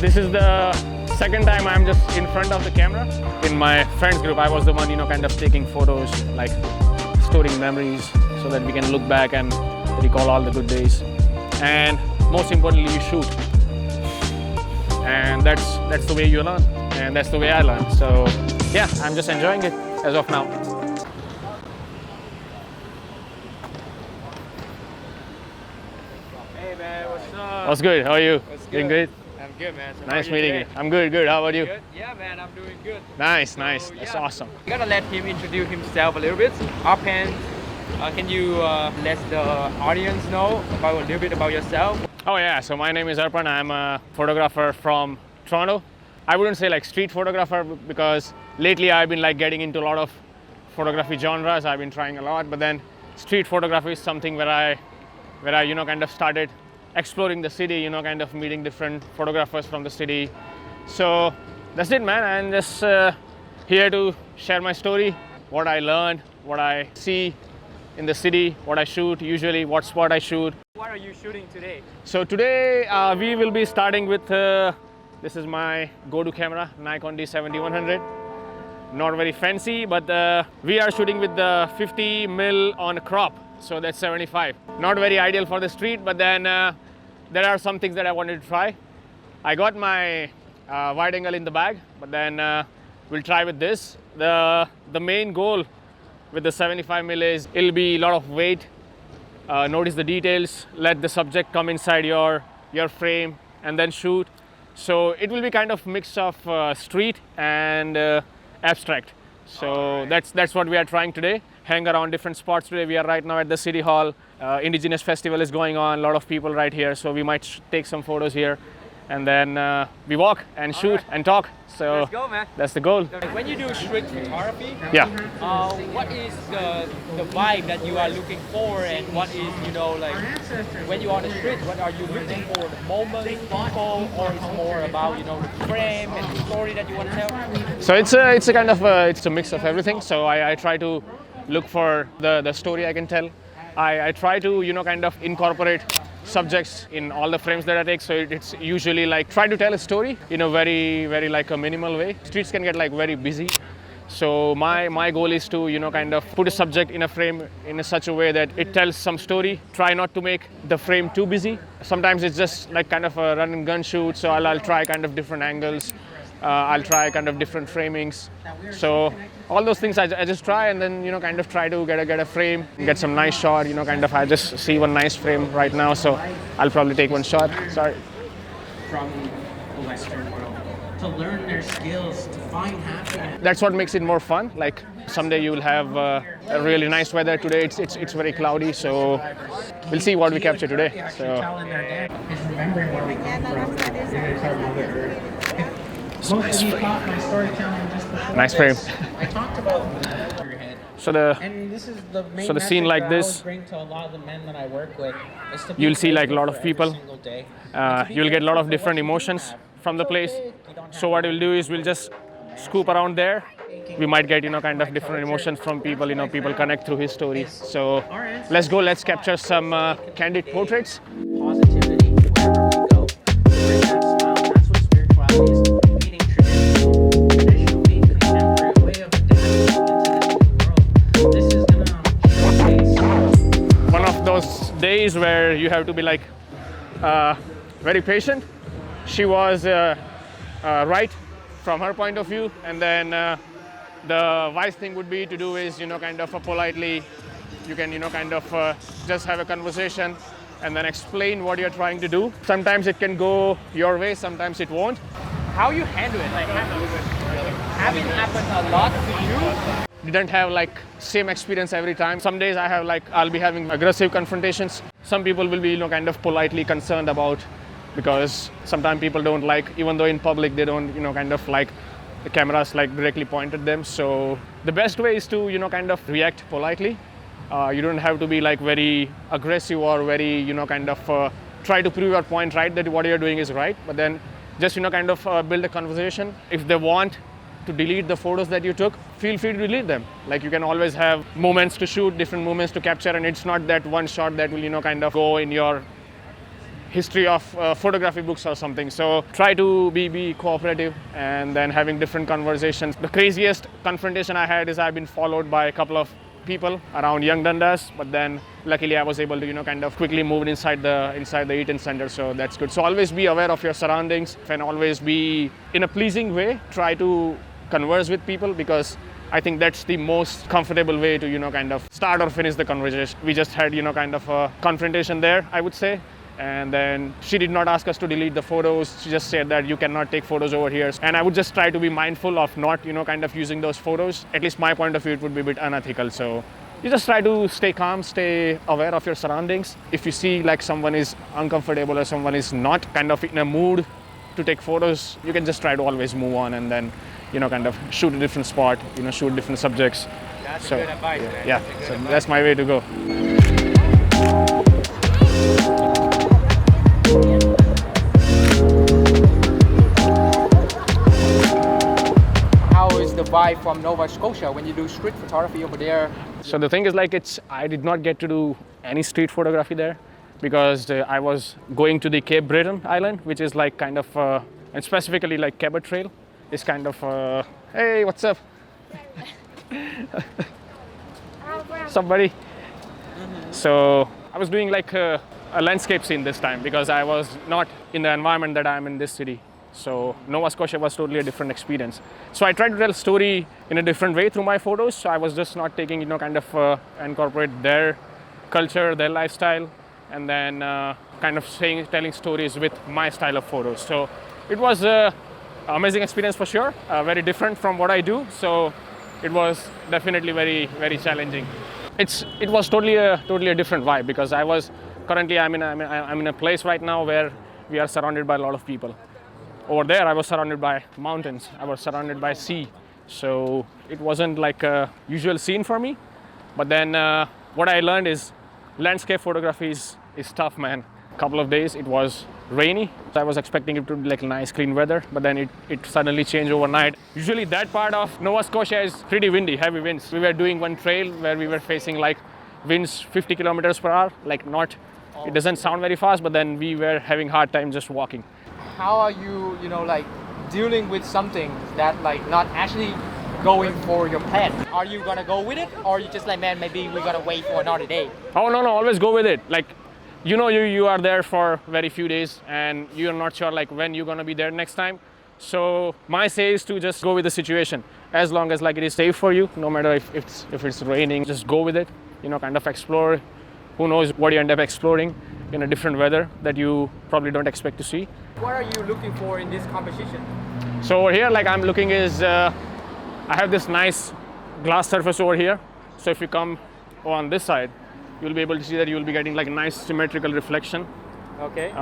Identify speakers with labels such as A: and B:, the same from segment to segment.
A: This is the second time I'm just in front of the camera. In my friends group, I was the one, kind of taking photos, like storing memories so that we can look back and recall all the good days. And most importantly, you shoot. And that's the way you learn, and that's the way I learn. So yeah, I'm just enjoying it as of now.
B: Hey man, what's up?
A: What's good? How are you?
B: What's good?
A: Doing good?
B: I'm good, man. So
A: Nice meeting you. I'm good, good. How about you?
B: Good? Yeah, man, I'm doing good.
A: Nice, nice. That's
B: yeah.
A: awesome.
B: I'm gonna let him introduce himself a little bit. Arpan, can you let the audience know about a little bit about yourself?
A: Oh yeah, so my name is Arpan. I'm a photographer from Toronto. I wouldn't say like street photographer because lately I've been like getting into a lot of photography genres. I've been trying a lot, but then street photography is something where I kind of started exploring the city, kind of meeting different photographers from the city. So that's it, man. I'm just here to share my story, what I learned, what I see in the city, what I shoot, usually what spot I shoot.
B: What are you shooting today?
A: So today we will be starting with, this is my go-to camera, Nikon D7100. Not very fancy, but we are shooting with the 50mm on crop. So that's 75. Not very ideal for the street, but then there are some things that I wanted to try. I got my wide angle in the bag, but then we'll try with this. The main goal with the 75mm is it'll be a lot of weight. Notice the details, let the subject come inside your frame and then shoot. So it will be kind of mix of street and abstract. So that's what we are trying today. Hang around different spots today. We are right now at the City Hall. Indigenous Festival is going on, a lot of people right here. So we might take some photos here. And then we walk and shoot and talk. So
B: Let's go, man.
A: that's the goal.
B: When you do street photography,
A: Yeah.
B: what is the vibe that you are looking for, and what is, like when you're on the street, what are you looking for? The moment, people, or it's more about, the frame and the story that you want to tell?
A: So it's a kind of it's a mix of everything. So I try to look for the story I can tell. I try to kind of incorporate subjects in all the frames that I take. So it's usually like try to tell a story in a very like a minimal way. Streets can get like very busy. So my goal is to kind of put a subject in a frame in such a way that it tells some story. Try not to make the frame too busy. Sometimes it's just like kind of a run and gun shoot. So I'll try kind of different angles. I'll try kind of different framings. So all those things I just try, and then kind of try to get a frame, get some nice shot. Kind of I just see one nice frame right now, so I'll probably take one shot. Sorry.
C: From the Western world to learn their skills, to find happiness.
A: That's what makes it more fun. Like someday you will have a really nice weather. Today it's very cloudy, so we'll see what we capture today. So
C: Is remembering where we come from.
A: Nice frame.
C: My storytelling just before
A: Nice frame.
C: I talked about your head.
A: So the
C: And this is the main
A: So the scene
C: message
A: like
C: that
A: this,
C: I always bring to a lot of the men that I work with is to be
A: you'll see like a lot of
C: grateful for
A: people.
C: every single day.
A: You'll get a lot of different emotions from the place. So what we'll do is we'll just scoop around there. We might get kind of different emotions from people. People connect through his story. So let's go. Let's capture some candid portraits.
C: Positivity wherever we go. Bring that smile. That's what spirituality is. Meeting traditionally contemporary way of adapting into the new world. This is gonna showcase.
A: One of those days where you have to be like very patient. She was right from her point of view, and then the wise thing would be to do is kind of politely, you can kind of just have a conversation and then explain what you're trying to do. Sometimes it can go your way, sometimes it won't.
B: How you handle it? Like, having happened a lot to you?
A: Didn't have like same experience every time. Some days I'll be having aggressive confrontations. Some people will be kind of politely concerned about, because sometimes people don't like, even though in public they don't kind of like the cameras like directly point at them. So the best way is to kind of react politely. You don't have to be like very aggressive or very kind of try to prove your point, right, that what you're doing is right, but then just kind of build a conversation. If they want to delete the photos that you took, feel free to delete them. Like you can always have moments to shoot, different moments to capture, and it's not that one shot that will kind of go in your history of photography books or something. So try to be cooperative and then having different conversations. The craziest confrontation I had is I've been followed by a couple of people around Young Dundas, but then luckily I was able to kind of quickly move inside the Eaton Center, so that's good. So always be aware of your surroundings and always be in a pleasing way. Try to converse with people, because I think that's the most comfortable way to kind of start or finish the conversation. We just had kind of a confrontation there, I would say. And then she did not ask us to delete the photos. She just said that you cannot take photos over here. And I would just try to be mindful of not, kind of using those photos. At least my point of view, it would be a bit unethical. So you just try to stay calm, stay aware of your surroundings. If you see like someone is uncomfortable or someone is not kind of in a mood to take photos, you can just try to always move on and then, kind of shoot a different spot, shoot different subjects.
B: That's good advice, man.
A: Yeah, so that's my way to go.
B: How is the vibe from Nova Scotia when you do street photography over there?
A: So the thing is, like, I did not get to do any street photography there because I was going to the Cape Breton Island, which is like kind of, and specifically like Cabot Trail is kind of, hey, what's up? Somebody. So I was doing like a landscape scene this time because I was not in the environment that I'm in this city. So Nova Scotia was totally a different experience. So I tried to tell a story in a different way through my photos. So I was just not taking, kind of incorporate their culture, their lifestyle, and then kind of telling stories with my style of photos. So it was an amazing experience for sure, very different from what I do. So it was definitely very, very challenging. It was totally a different vibe because I'm in a place right now where we are surrounded by a lot of people. Over there, I was surrounded by mountains. I was surrounded by sea. So it wasn't like a usual scene for me. But then what I learned is landscape photography is tough, man. A couple of days, it was rainy. I was expecting it to be like nice, clean weather, but then it suddenly changed overnight. Usually that part of Nova Scotia is pretty windy, heavy winds. We were doing one trail where we were facing like winds 50 kilometers per hour, like not, it doesn't sound very fast, but then we were having hard time just walking.
B: How are you, like dealing with something that like not actually going for your plan? Are you gonna go with it, or you just like, man, maybe we're gonna wait for another day?
A: Oh no, always go with it. Like, you are there for very few days and you're not sure like when you're gonna be there next time. So my say is to just go with the situation. As long as like it is safe for you, no matter if it's raining, just go with it. Kind of explore. Who knows what you end up exploring in a different weather that you probably don't expect to see.
B: What are you looking for in this composition?
A: So over here, like I'm looking is, I have this nice glass surface over here. So if you come on this side, you'll be able to see that you'll be getting like a nice symmetrical reflection.
B: Okay.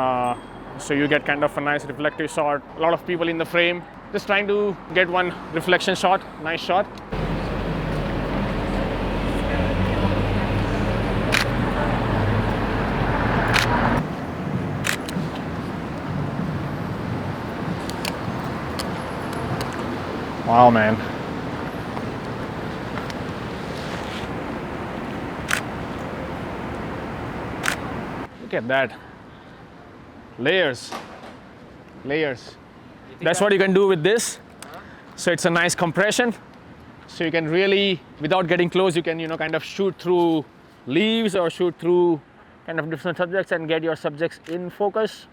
A: So you get kind of a nice reflective shot. A lot of people in the frame. Just trying to get one reflection shot, nice shot. Wow, man. Look at that. Layers. That's what you can do with this. So it's a nice compression. So you can really, without getting close, you can, kind of shoot through leaves or shoot through kind of different subjects and get your subjects in focus.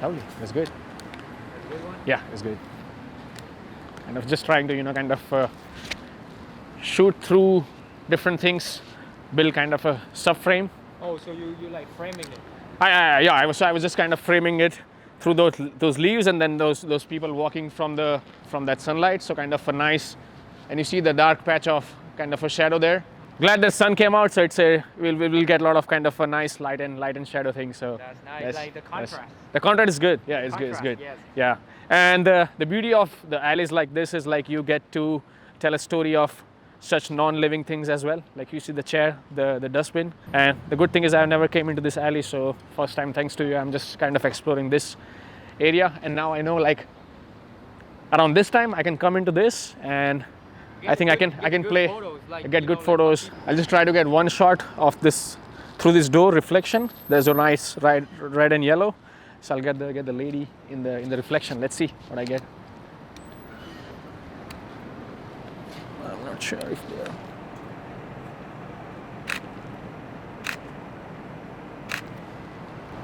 A: Lovely, that's good.
B: That's a good one?
A: Yeah, it's good. Kind of just trying to, kind of shoot through different things, build kind of a subframe.
B: Oh, so you like framing it?
A: Yeah, I was just kind of framing it through those leaves and then those people walking from that sunlight. So kind of a nice, and you see the dark patch of kind of a shadow there. Glad the sun came out, so we'll get a lot of kind of a nice light and shadow thing. So
B: that's nice, like the contrast.
A: The contrast is good. Yeah, it's good.
B: Yes.
A: Yeah, and the beauty of the alleys like this is like you get to tell a story of such non-living things as well. Like you see the chair, the dustbin, and the good thing is I never came into this alley, so first time thanks to you, I'm just kind of exploring this area, and now I know like around this time I can come into this and I think I can play,
B: photos, like,
A: get good photos. I'll just try to get one shot of this through this door reflection. There's a nice red and yellow. So I'll get the lady in the reflection. Let's see what I get. I'm not sure if they're.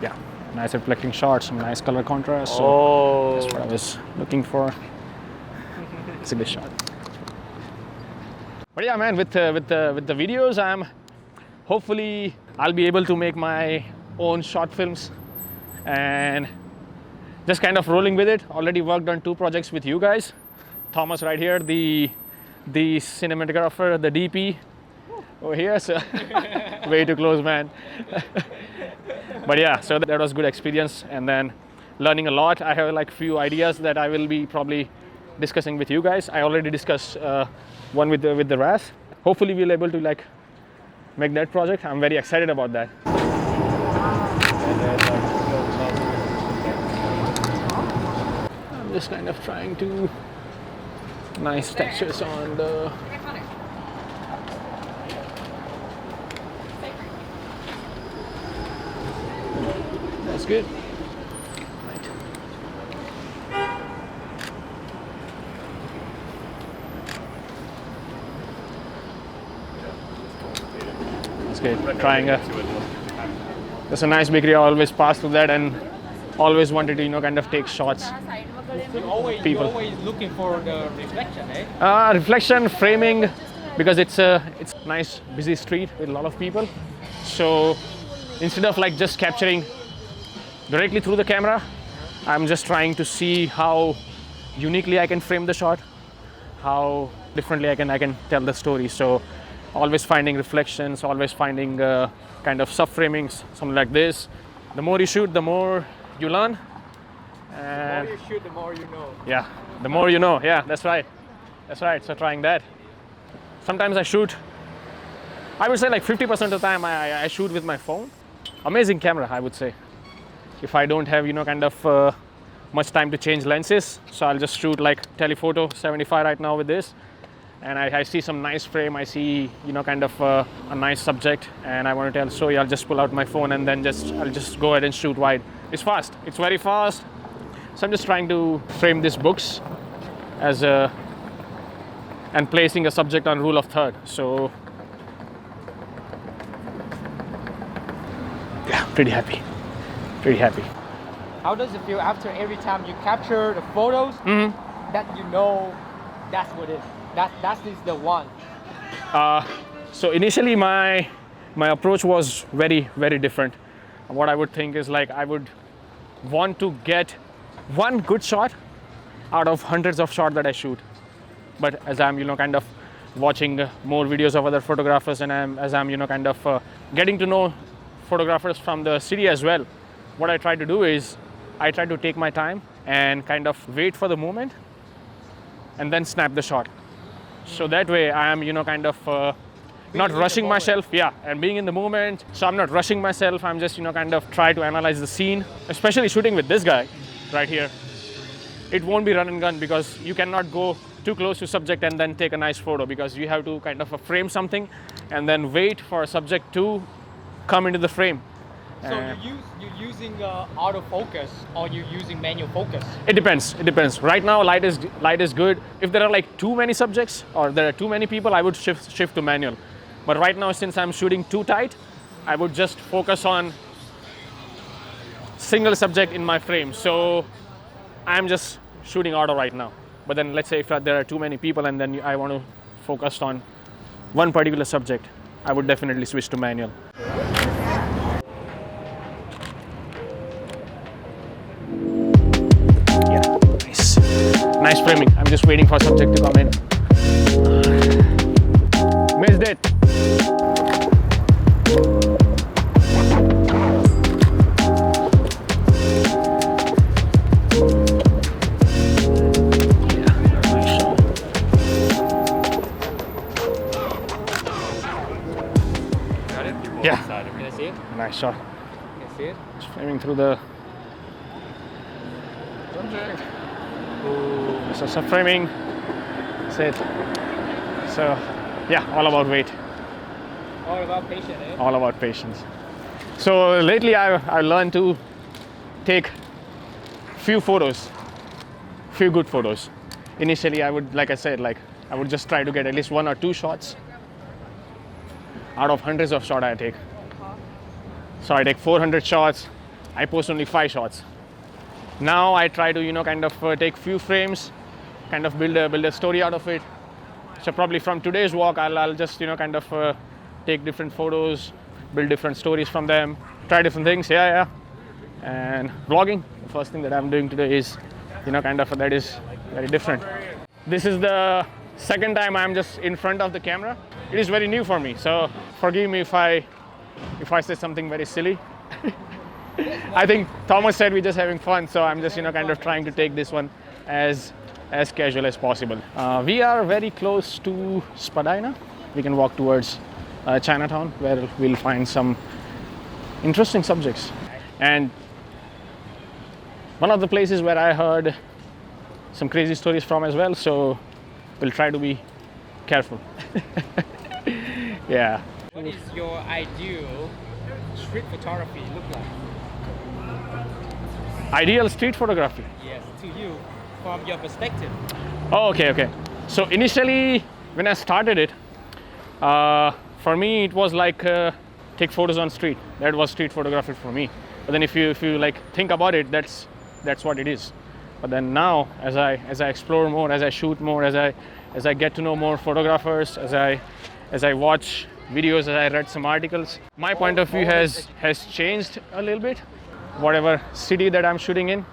A: Yeah, nice reflecting shot, some nice color contrast. So that's what I was looking for. It's a good shot. But yeah, man, with the videos, hopefully I'll be able to make my own short films and just kind of rolling with it. Already worked on 2 projects with you guys. Thomas right here, the cinematographer, the DP over here. So way too close, man. But yeah, so that was good experience, and then learning a lot. I have like few ideas that I will be probably discussing with you guys. I already discussed one with the RAS. Hopefully we'll able to like make that project. I'm very excited about that. I'm just kind of trying to nice textures on the. That's good. Right. That's good. Trying there's a nice bakery. I always pass through that and always wanted to kind of take shots.
B: You're always looking for the reflection, eh?
A: Reflection, framing, because it's nice busy street with a lot of people. So instead of like just capturing directly through the camera, I'm just trying to see how uniquely I can frame the shot, how differently I can tell the story. So always finding reflections, always finding kind of sub-framings, something like this. The more you shoot, the more you learn. And
B: The more you shoot, the more you know.
A: yeah, the more you know. Yeah, that's right. That's right. So trying that. Sometimes I shoot, I would say like 50% of the time I shoot with my phone. Amazing camera, I would say. If I don't have, kind of much time to change lenses, so I'll just shoot like telephoto 75 right now with this. And I see some nice frame, I see, kind of a nice subject, and I want to tell story. I'll just pull out my phone and then I'll just go ahead and shoot wide. It's fast. It's very fast. So I'm just trying to frame these books as and placing a subject on rule of third. So yeah, pretty happy. Pretty happy.
B: How does it feel after every time you capture the photos that you know that's what it is? That is the one.
A: So initially my approach was very, very different. What I would think is like I would want to get one good shot out of hundreds of shots that I shoot. But as I'm, kind of watching more videos of other photographers, and as I'm, kind of getting to know photographers from the city as well, what I try to do is I try to take my time and kind of wait for the moment and then snap the shot. So that way I am, kind of not rushing myself, and being in the moment. So I'm not rushing myself. I'm just, kind of try to analyze the scene, especially shooting with this guy right here. It won't be run and gun because you cannot go too close to subject and then take a nice photo, because you have to kind of frame something and then wait for a subject to come into the frame.
B: So you're using autofocus or you're using manual focus?
A: It depends. It depends. Right now, light is good. If there are like too many subjects or there are too many people, I would shift to manual. But right now, since I'm shooting too tight, I would just focus on single subject in my frame. So I'm just shooting auto right now. But then let's say if there are too many people and then I want to focus on one particular subject, I would definitely switch to manual. Nice framing. I'm just waiting for subject to come in. Missed it. Yeah.
B: Can I see it?
A: Nice shot.
B: Can I see it?
A: Just framing through the subject. So subframing, that's it. So yeah, all about weight.
B: All about patience, eh?
A: All about patience. So lately I learned to take few photos, few good photos. Initially I would, like I said, I would just try to get at least 1 or 2 shots out of hundreds of shots I take. So I take 400 shots, I post only 5 shots. Now I try to kind of take few frames, kind of build a story out of it. So probably from today's walk I'll just kind of take different photos, build different stories from them, try different things. And vlogging, the first thing that I'm doing today is kind of that is very different. This is the second time I'm just in front of the camera. It is very new for me, so forgive me if I say something very silly. I think Thomas said we're just having fun, so I'm just kind of trying to take this one as casual as possible. We are very close to Spadina. We can walk towards Chinatown, where we'll find some interesting subjects. And one of the places where I heard some crazy stories from as well, so we'll try to be careful. Yeah.
B: What is your ideal street photography look like?
A: Ideal street photography?
B: Yes, to you, from your perspective.
A: Oh, okay. So initially, when I started it, for me it was like take photos on street. That was street photography for me. But then if you like think about it, that's what it is. But then now, as I explore more, as I shoot more, as I get to know more photographers, as I watch videos, as I read some articles, my point of view has changed a little bit. Whatever city that I'm shooting in,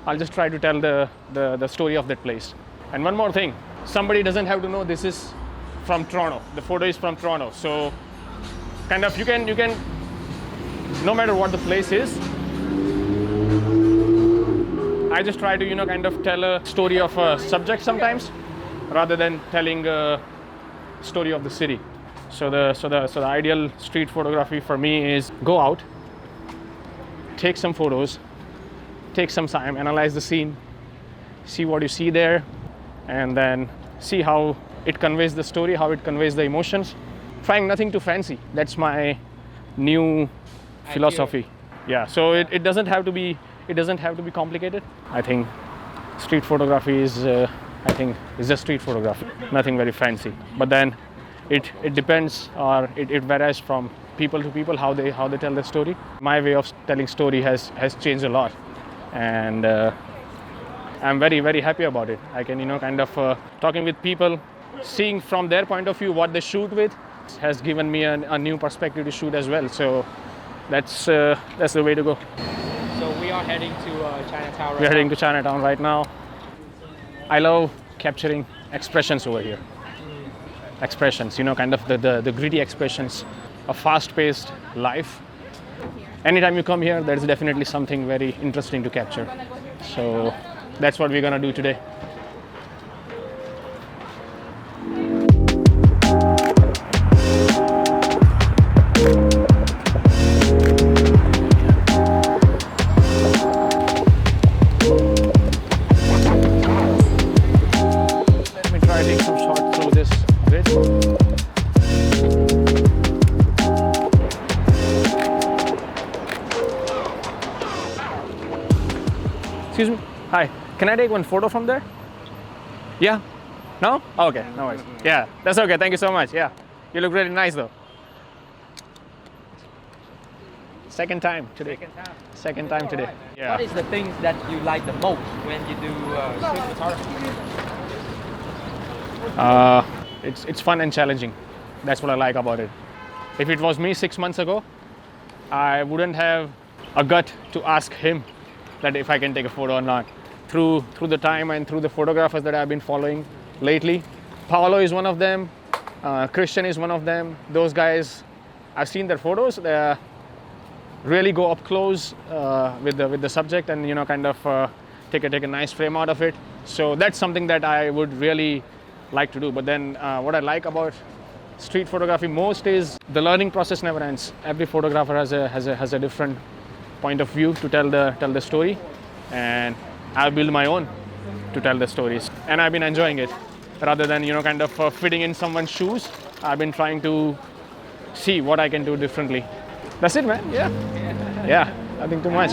A: I'll just try to tell the story of that place. And one more thing, somebody doesn't have to know this is from Toronto. The photo is from Toronto, so kind of you can no matter what the place is, I just try to kind of tell a story of a subject sometimes, rather than telling a story of the city. So the ideal street photography for me is go out, take some photos, take some time, analyze the scene, see what you see there, and then see how it conveys the story, how it conveys the emotions. Trying nothing too fancy. That's my new philosophy. Yeah, so it doesn't have to be complicated. I think street photography is just street photography, nothing very fancy. But then it depends, or it varies from people to people how they tell the story. My way of telling story has changed a lot, and I'm very, very happy about it. I can kind of talking with people, seeing from their point of view what they shoot with, has given me a new perspective to shoot as well. So that's the way to go.
B: So we are heading to Chinatown.
A: We're heading to Chinatown right now. I love capturing expressions over here. Expressions, kind of the gritty expressions, a fast-paced life. Anytime you come here, there's definitely something very interesting to capture. So that's what we're gonna do today. Let me try taking some shots through this grid. Excuse me. Hi. Can I take one photo from there? Yeah? No? Okay, no worries. Yeah, that's okay. Thank you so much. Yeah. You look really nice though. Second time today. Second time today. Yeah.
B: What is the things that you like the most when you do street photography?
A: It's fun and challenging. That's what I like about it. If it was me 6 months ago, I wouldn't have a gut to ask him that if I can take a photo or not. Through the time and through the photographers that I've been following lately, Paolo is one of them, Christian is one of them. Those guys, I've seen their photos. They really go up close with the subject, and kind of take a nice frame out of it. So that's something that I would really like to do. But then what I like about street photography most is the learning process never ends. Every photographer has a different point of view to tell the story, and I've built my own to tell the stories, and I've been enjoying it. Rather than kind of fitting in someone's shoes, I've been trying to see what I can do differently. That's it, man. Yeah. Yeah, nothing too much.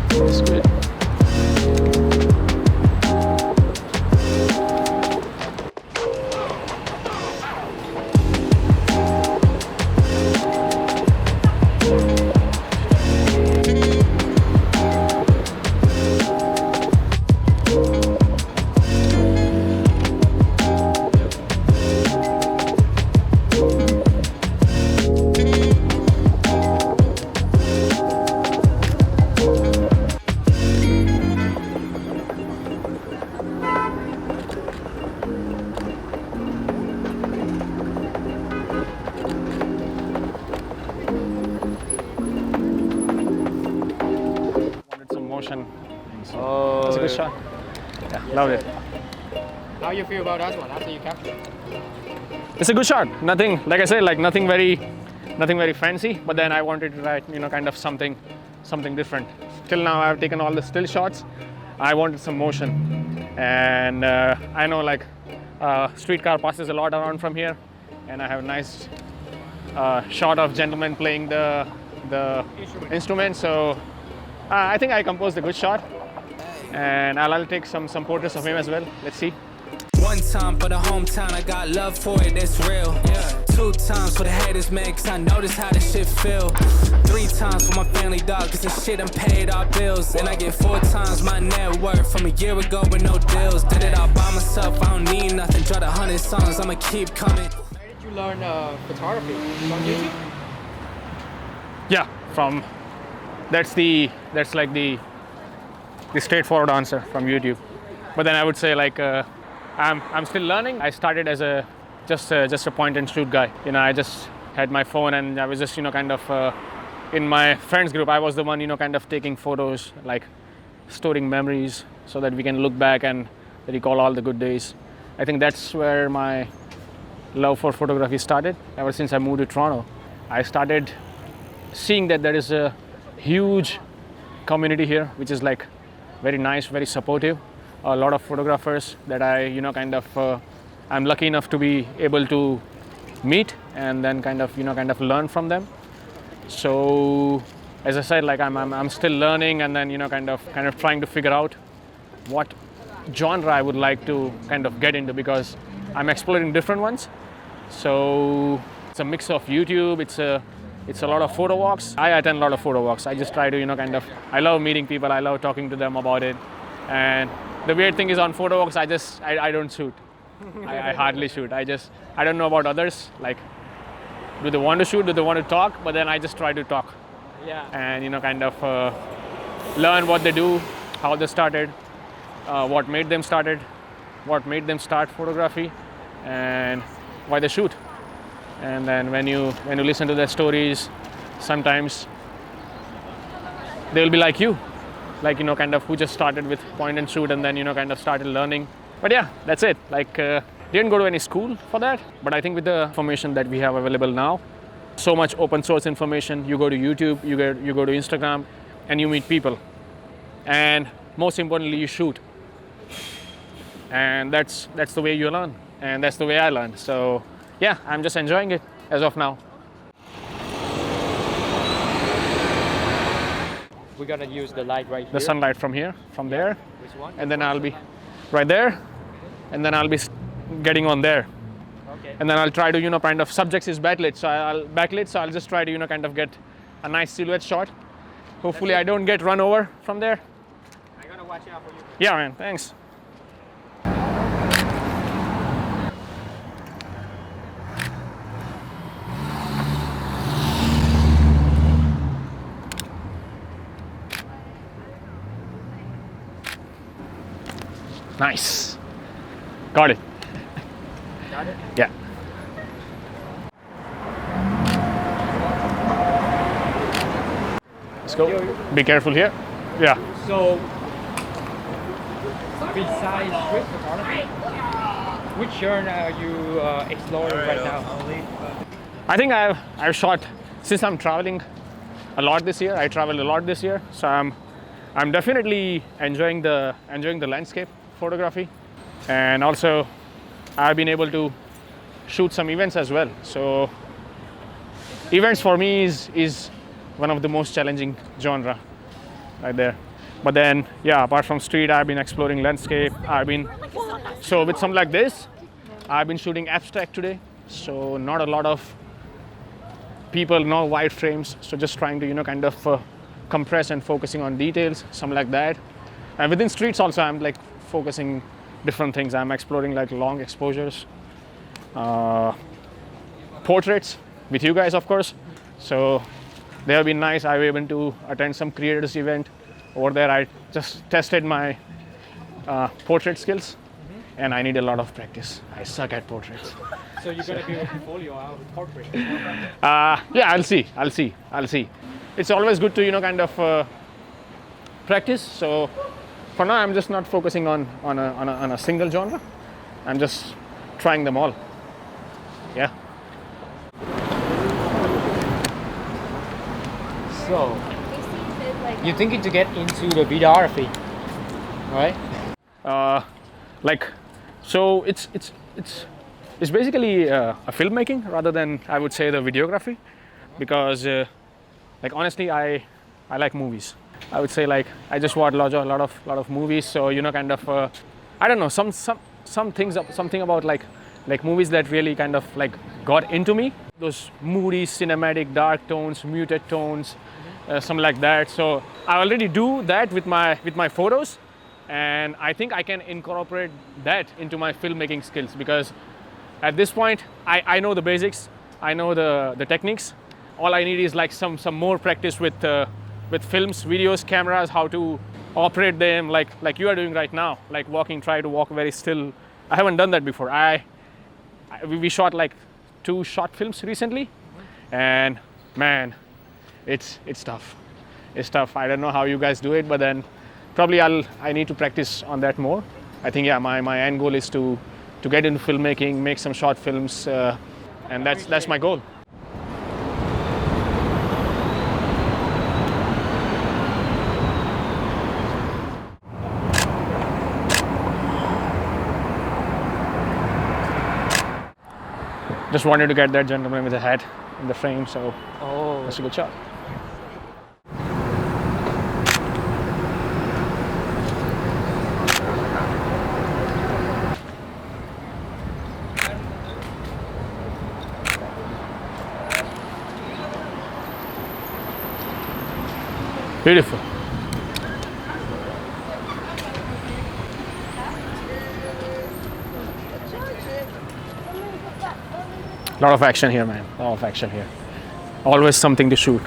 A: That's good. Motion.
B: Oh,
A: That's a good shot. Yeah, loved it.
B: How you feel about that one after you capture?
A: It's a good shot. Nothing, like I said, like nothing very fancy. But then I wanted to write, kind of something different. Till now, I've taken all the still shots. I wanted some motion, and I know like streetcar passes a lot around from here, and I have a nice shot of gentleman playing the instrument. So I think I composed a good shot, and I'll take some portraits of him as well. Let's see.
D: One time for the hometown, I got love for it, that's real. Two times for the haters, man, cause I notice how this shit feel. Three times for my family, dog, cause this shit done paid our bills. And I get 4 times my net worth from a year ago with no deals. Did it all by myself, I don't need nothing. Dropped 100 songs, I'ma keep coming.
B: Where did you learn photography? From YouTube?
A: Yeah, that's like the straightforward answer from YouTube. But then I would say like I'm still learning. I started as just a point and shoot guy. I just had my phone and I was just kind of in my friends group. I was the one kind of taking photos, like storing memories so that we can look back and recall all the good days. I think that's where my love for photography started. Ever since I moved to Toronto, I started seeing that there is a huge community here, which is like very nice, very supportive. A lot of photographers that I, I'm lucky enough to be able to meet and then kind of learn from them. So, as I said, like I'm still learning and then kind of trying to figure out what genre I would like to kind of get into, because I'm exploring different ones. So it's a mix of YouTube. It's a lot of photo walks. I attend a lot of photo walks. I just try to I love meeting people. I love talking to them about it. And the weird thing is on photo walks, I don't shoot. I hardly shoot. I don't know about others. Like, do they want to shoot? Do they want to talk? But then I just try to talk.
B: Yeah.
A: And learn what they do, how they started, what made them start photography, and why they shoot. And then when you listen to their stories, sometimes they'll be like you, like who just started with point and shoot and then started learning. But yeah, that's it. Like didn't go to any school for that, but I think with the information that we have available now, so much open source information. You go to YouTube, you go to Instagram, and you meet people, and most importantly, you shoot. And that's the way you learn, and that's the way I learn. So yeah, I'm just enjoying it as of now.
B: We're gonna use the light right here.
A: The sunlight from here, from there,
B: Which one?
A: and then I'll be right there, and then I'll be getting on there.
B: Okay.
A: And then I'll try to kind of subjects is backlit, so I'll just try to kind of get a nice silhouette shot. Hopefully I don't get run over from there.
B: I gotta watch out for you.
A: Yeah, man, thanks. Nice. Got it.
B: Got it?
A: Yeah. Let's go. Be careful here. Yeah.
B: So, besides street photography, which genre are you exploring right now?
A: I think I've shot, since I'm traveling a lot this year. I traveled a lot this year, so I'm definitely enjoying the landscape photography, and also I've been able to shoot some events as well. So events for me is one of the most challenging genre right there. But then, yeah, apart from street, I've been exploring landscape. So with something like this, I've been shooting abstract today. So not a lot of people, no wide frames. So just trying to, kind of compress and focusing on details, something like that. And within streets also, I'm like focusing different things. I'm exploring like long exposures, portraits with you guys, of course. So they have been nice. I was able to attend some creators event over there. I just tested my portrait skills, and I need a lot of practice. I suck at portraits.
B: So you're gonna be a portfolio out of corporate.
A: Yeah, I'll see. It's always good to kind of practice. So for now, I'm just not focusing on a single genre. I'm just trying them all. Yeah.
B: So you're thinking to get into the videography, right?
A: So it's basically a filmmaking rather than, I would say, the videography, because like honestly, I like movies. I would say like I just watch a lot of movies. So kind of I don't know, something about like movies that really kind of like got into me. Those moody, cinematic, dark tones, muted tones, something like that. So I already do that with my photos, and I think I can incorporate that into my filmmaking skills, because at this point I know the basics, I know the techniques. All I need is like some more practice with films, videos, cameras, how to operate them, like you are doing right now, like try to walk very still. I haven't done that before. We shot like 2 short films recently, and man, it's tough. It's tough. I don't know how you guys do it, but then probably I need to practice on that more. I think, yeah, my end goal is to get into filmmaking, make some short films, and that's my goal. Just wanted to get that gentleman with a hat in the frame, so that's a good shot. Beautiful. A lot of action here, man. A lot of action here. Always something to shoot.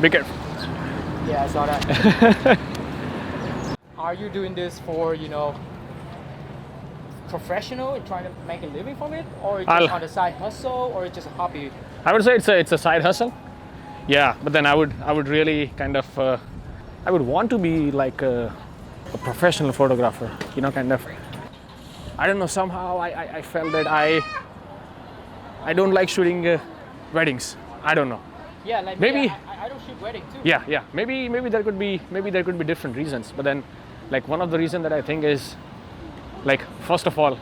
A: Be careful.
B: Yeah, I saw that. Are you doing this for, professional and trying to make a living from it, or just on the side hustle, or just a hobby?
A: I would say it's a side hustle. Yeah, but then I would really kind of I would want to be like a professional photographer. Kind of. I don't know. Somehow I felt that I don't like shooting weddings. I don't know.
B: Yeah, like
A: maybe
B: I don't shoot wedding too.
A: Yeah. Maybe there could be different reasons. But then, like one of the reasons that I think is, like, first of all,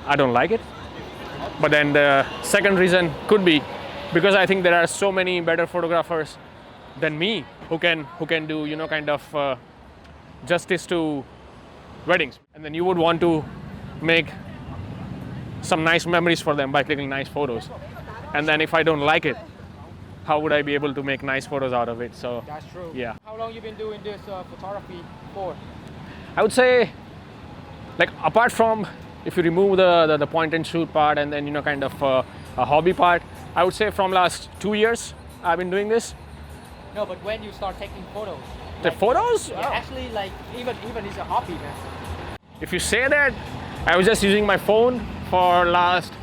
A: I don't like it. But then the second reason could be because I think there are so many better photographers than me who can do kind of justice to weddings, and then you would want to make some nice memories for them by clicking nice photos. And then if I don't like it, how would I be able to make nice photos out of it? So
B: that's true.
A: Yeah.
B: How long you been doing this photography for?
A: I would say, like, apart from if you remove the point and shoot part and then kind of a hobby part, I would say from last 2 years I've been doing this.
B: No, but when you start taking photos?
A: The photos?
B: Yeah, actually, like even it's a hobby, man.
A: If you say that, I was just using my phone for last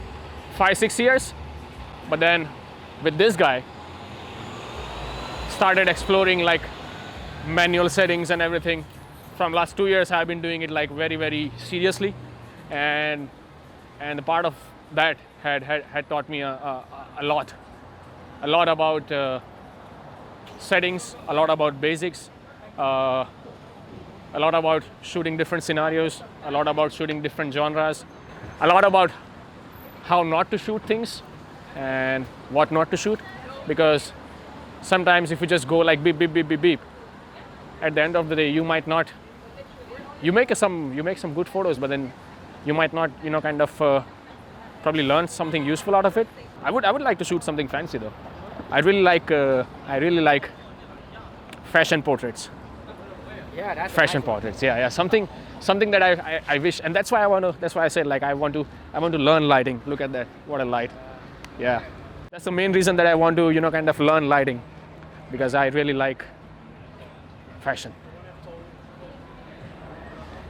A: 5-6 years, but then with this guy started exploring like manual settings and everything. From last 2 years I've been doing it like very, very seriously, and the part of that had taught me a lot about settings, a lot about basics, a lot about shooting different scenarios, a lot about shooting different genres, a lot about how not to shoot things and what not to shoot. Because sometimes if you just go like beep beep beep beep beep, at the end of the day you might not, you make some good photos, but then you might not, kind of probably learn something useful out of it. I would like to shoot something fancy though. I really like fashion portraits.
B: Yeah, that's
A: Fashion
B: nice one.
A: portraits. Yeah. Something that I wish, and that's why I said like I want to learn lighting. Look at that. What a light. Yeah. That's the main reason that I want to, kind of learn lighting, because I really like fashion.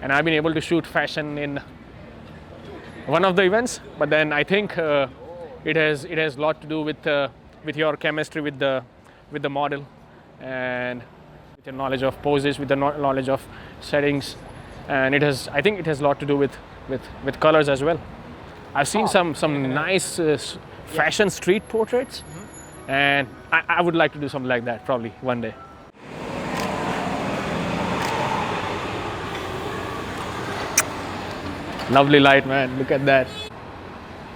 A: And I've been able to shoot fashion in one of the events, but then I think it has a lot to do with your chemistry with the model, and with your knowledge of poses, with the knowledge of settings, and I think it has a lot to do with colors as well. I've seen some nice fashion street portraits, and I would like to do something like that probably one day. Lovely light, man. Look at that.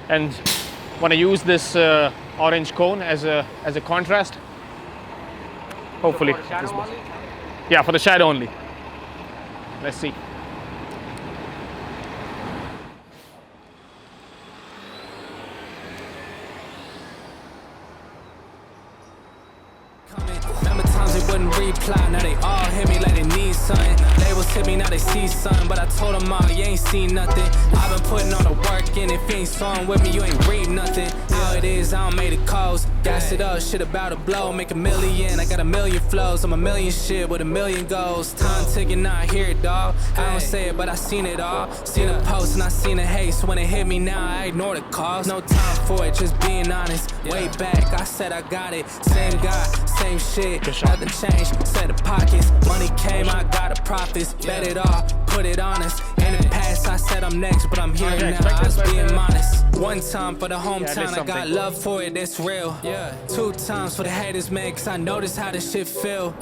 A: And want to use this orange cone as a contrast. Hopefully.
B: For the shadow
A: this much.
B: only?
A: Yeah, for the shadow only. Let's see.
D: Remember times they wouldn't reply, now they all hit me like they need something. Labels hit me, now they see something, but I told them all, you ain't seen nothing. I've been putting all the work in, if you ain't sawing with me, you ain't read nothing. How it is, I don't make the calls. Gas it up, shit about to blow, make $1 million. I got 1 million flows, I'm 1 million shit with 1 million goals. Time ticking, now I hear it, dawg. I don't say it, but I seen it all. Seen the post and I seen the hate, so when it hit me now, I ignore the calls. No time for it, just being honest. Way back, I said I got it. Same guy, same shit, nothing changed. Set the pockets, money came, I got the profits. Bet it all, put it on us. In the past, I said I'm next, but I'm here now. I was being honest. One time for the hometown, I got love for it, that's real. 2 times for the haters, man, cause I noticed how this shit feel.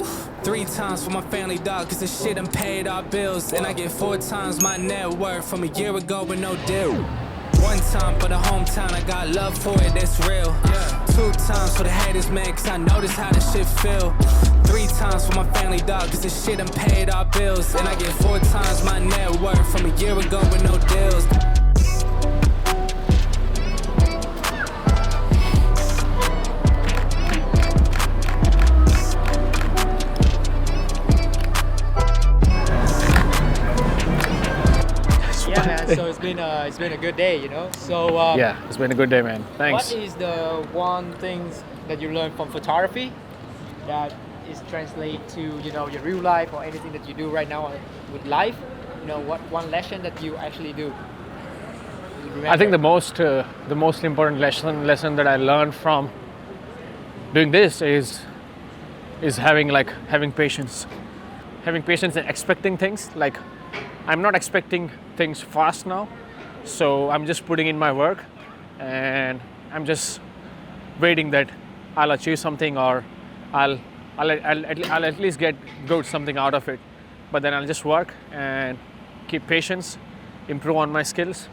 D: 3 times for my family, dog, cause this shit done paid our bills. And I get 4 times my net worth from a year ago with no deal. 1 time for the hometown, I got love for it, that's real. 2 times for the haters, man, cause I noticed how this shit feel. 3 times for my family, dog, cause this shit done paid our bills. And I get 4 times my net worth from a year ago with no deals.
B: Yeah, man. So it's been a good day, So
A: Yeah, it's been a good day, man. Thanks.
B: what is the one thing that you learned from photography that is translate to your real life or anything that you do right now with life? What one lesson that you actually do?
A: I think the most important lesson that I learned from doing this is having patience. Having patience and expecting things. Like, I'm not expecting things fast now, so I'm just putting in my work and I'm just waiting that I'll achieve something, or I'll at least get good something out of it. But then I'll just work and keep patience, improve on my skills,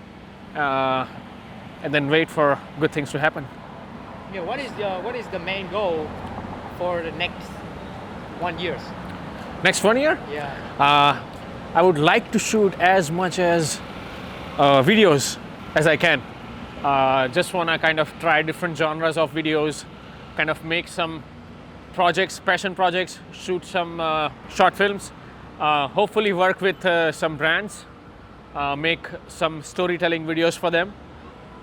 A: and then wait for good things to happen.
B: Yeah, what is the main goal for the next 1 year?
A: Next 1 year,
B: Yeah.
A: I would like to shoot as much as videos as I can. Just want to kind of try different genres of videos, kind of make some projects, passion projects, shoot some short films, hopefully work with some brands, make some storytelling videos for them.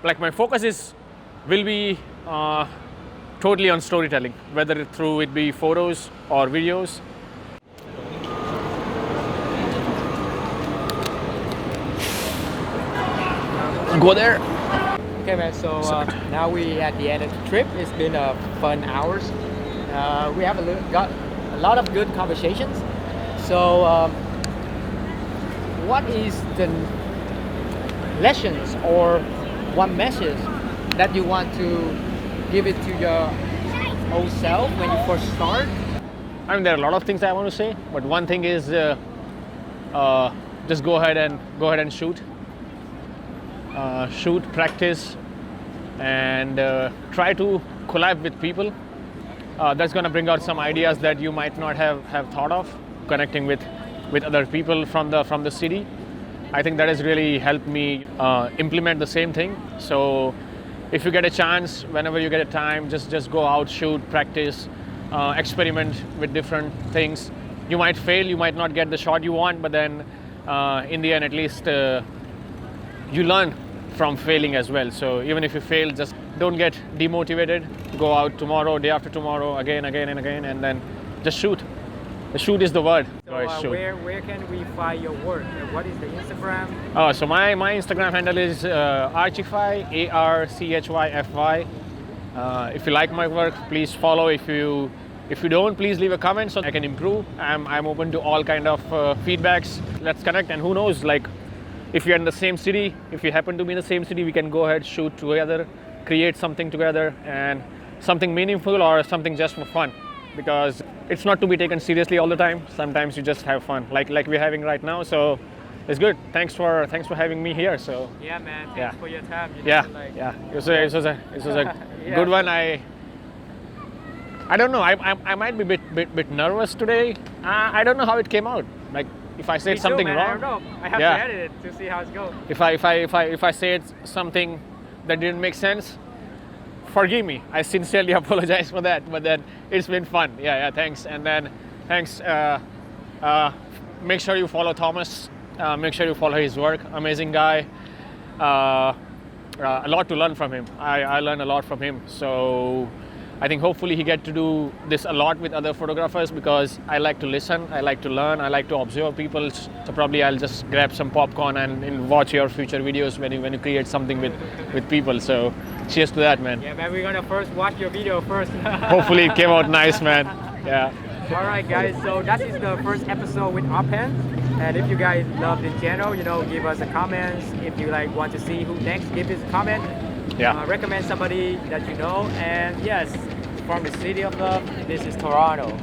A: Like, my focus will be totally on storytelling, whether it be photos or videos. Go there.
B: Okay, man. So now we at the end of the trip. It's been a fun hours. We have got a lot of good conversations. So, what is the lessons or one message that you want to give it to your old self when you first start?
A: I mean, there are a lot of things I want to say, but one thing is just go ahead and shoot. Shoot, practice, and try to collab with people. That's going to bring out some ideas that you might not have thought of. Connecting with other people from the city, I think that has really helped me implement the same thing. So if you get a chance, whenever you get a time, just go out, shoot, practice, experiment with different things. You might fail, you might not get the shot you want, but then in the end, at least you learn from failing as well. So even if you fail, just don't get demotivated. Go out tomorrow, day after tomorrow, again, and then just shoot. The shoot is the word.
B: So where can we find your work? What is the Instagram?
A: So my Instagram handle is Archify, ARCHYFY. If you like my work, please follow. If you don't, please leave a comment so I can improve. I'm open to all kind of feedbacks. Let's connect, and who knows, like if you're in the same city, if you happen to be in the same city, we can go ahead, shoot together, create something together, and something meaningful or something just for fun. Because it's not to be taken seriously all the time. Sometimes you just have fun, like we're having right now. So it's good. Thanks for having me here. So
B: yeah, man. Thanks for your time.
A: Yeah. It was a
B: Yeah.
A: good one. I don't know. I might be bit nervous today. I don't know how it came out. Like if I said something wrong.
B: I don't know. I have to edit it to see how it's going.
A: If I said something that didn't make sense, forgive me. I sincerely apologize for that. But then it's been fun. Yeah. Thanks. And then thanks. Make sure you follow Thomas. Make sure you follow his work. Amazing guy. A lot to learn from him. I learned a lot from him. So I think hopefully he get to do this a lot with other photographers, because I like to listen, I like to learn, I like to observe people. So probably I'll just grab some popcorn and watch your future videos when you create something with people. So cheers to that, man.
B: Yeah, man, we're gonna first watch your video first.
A: Hopefully it came out nice, man. Yeah.
B: All right, guys. So that is the first episode with Arpan. And if you guys love the channel, give us a comments. If you want to see who next, give us a comment.
A: Yeah.
B: Recommend somebody that you know. And yes, from the city of love, this is Toronto.